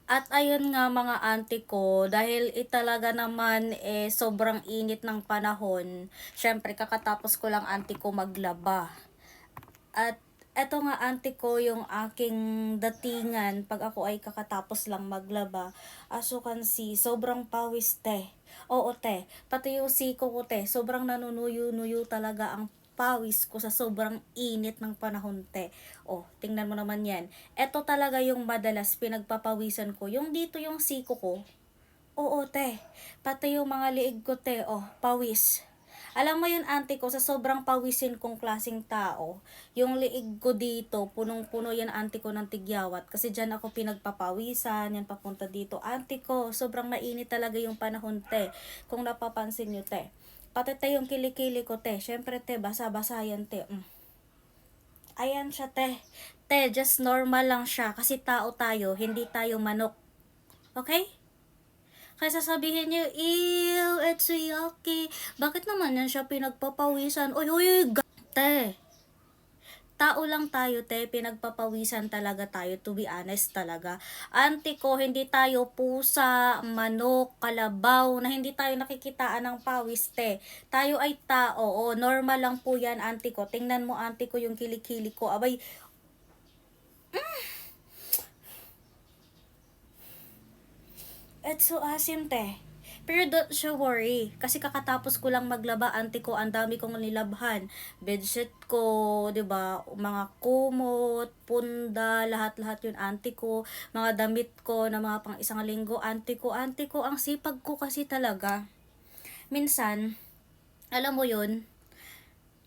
At ayun nga mga auntie ko, dahil talaga naman sobrang init ng panahon, syempre kakatapos ko lang auntie ko maglaba. At eto nga auntie ko yung aking datingan pag ako ay kakatapos lang maglaba. As you can see, sobrang pawis te. Oo te, pati yung siko ko te, sobrang nanunuyo-nuyo talaga ang pawis ko sa sobrang init ng panahon te. Oh, tingnan mo naman yan. Eto talaga yung madalas pinagpapawisan ko. Yung dito yung siko ko. Oo te, pati yung mga liig ko te, oh, pawis. Alam mo yun auntie ko, sa sobrang pawisin kong klaseng tao, yung liig ko dito, punong-puno yan auntie ko ng tigyawat. Kasi dyan ako pinagpapawisan, yan papunta dito. Auntie ko, sobrang mainit talaga yung panahon te. Kung napapansin nyo te. Pati te yung kilikili ko te. Syempre te, basa-basa yan te. Ayan siya te. Te, just normal lang siya. Kasi tao tayo, hindi tayo manok. Okay? Kaya sasabihin niyo, ew, it's so yucky. Bakit naman yan siya pinagpapawisan? Oy, oy, oy, te. Tao lang tayo, te. Pinagpapawisan talaga tayo, to be honest talaga. Auntie ko, hindi tayo pusa, manok, kalabaw, na hindi tayo nakikitaan ng pawis, te. Tayo ay tao. O, normal lang po yan, auntie ko. Tingnan mo, auntie ko, yung kilikili ko. Abay, it's so asim, te. Pero don't you worry, kasi kakatapos ko lang maglaba, auntie ko, ang dami kong nilabhan. Bedsheet ko, 'di ba? Mga kumot, punda, lahat-lahat 'yun auntie ko. Mga damit ko na mga pang isang linggo, auntie ko, ang sipag ko kasi talaga. Minsan, alam mo 'yun,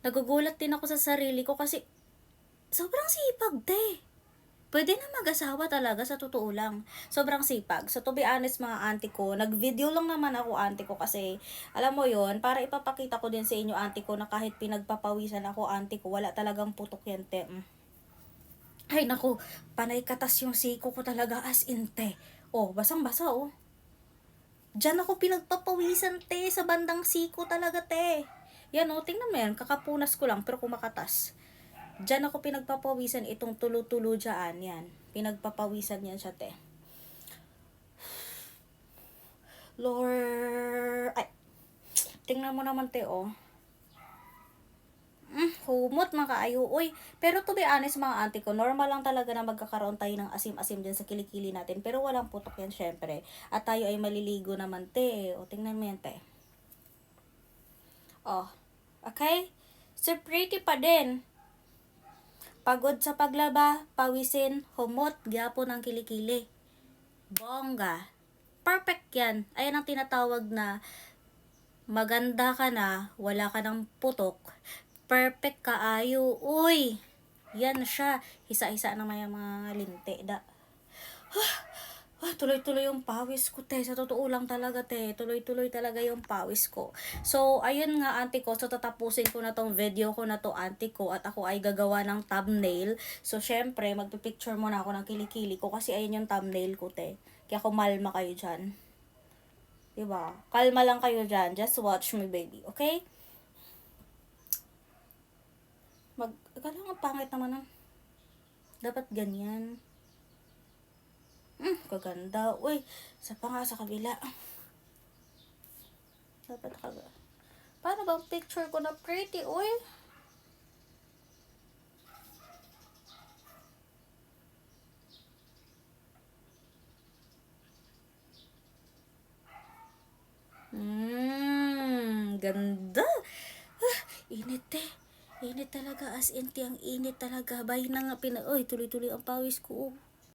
nagugulat din ako sa sarili ko kasi sobrang sipag, te. Pwede na mag-asawa talaga sa totoo lang. Sobrang sipag. So to be honest mga auntie ko, nag-video lang naman ako auntie ko kasi alam mo yon para ipapakita ko din sa inyo auntie ko na kahit pinagpapawisan ako auntie ko, wala talagang putok yan te. Ay naku, panay katas yung siko ko talaga as in te. Oh, basang-basa oh. Diyan ako pinagpapawisan te, sa bandang siko talaga te. Yan oh, tingnan mo yan, kakapunas ko lang pero kumakatas. Diyan ako pinagpapawisan itong tulo-tulo dyan, yan. Pinagpapawisan yan siya, te. Lord, ay, tingnan mo naman, te, oh. Humot mga kaayo. Uy, pero to be honest mga auntie ko, normal lang talaga na magkakaroon tayo ng asim-asim dyan sa kilikili natin. Pero walang putok yan, syempre. At tayo ay maliligo naman, te. O, tingnan mo yan, te. Oh, okay? So, pretty pa din. Pagod sa paglaba, pawisin, humot, gyapon ang kilikili. Bongga. Perfect yan. Ayan ang tinatawag na maganda ka na, wala ka ng putok. Perfect ka ayo. Uy! Yan siya. Hisa-hisa na may mga linte. Tuloy-tuloy yung pawis ko, te. Sa totoo lang talaga, te. Tuloy-tuloy talaga yung pawis ko. So, ayun nga, auntie ko. So, tatapusin ko na tong video ko na to, auntie ko. At ako ay gagawa ng thumbnail. So, syempre, magpipicture muna ako ng kilikili ko. Kasi ayun yung thumbnail ko, te. Kaya kumalma kayo dyan. Diba? Kalma lang kayo dyan. Just watch me, baby. Okay? Akala nga pangit naman ang. Dapat ganyan. Kaganda. Uy, sa pa nga sa kabila. Dapat kaga. Paano bang picture ko na pretty? Uy. Ganda. Init eh. Init talaga as in ang init talaga. Bahay na nga Uy, tuloy-tuloy ang pawis ko.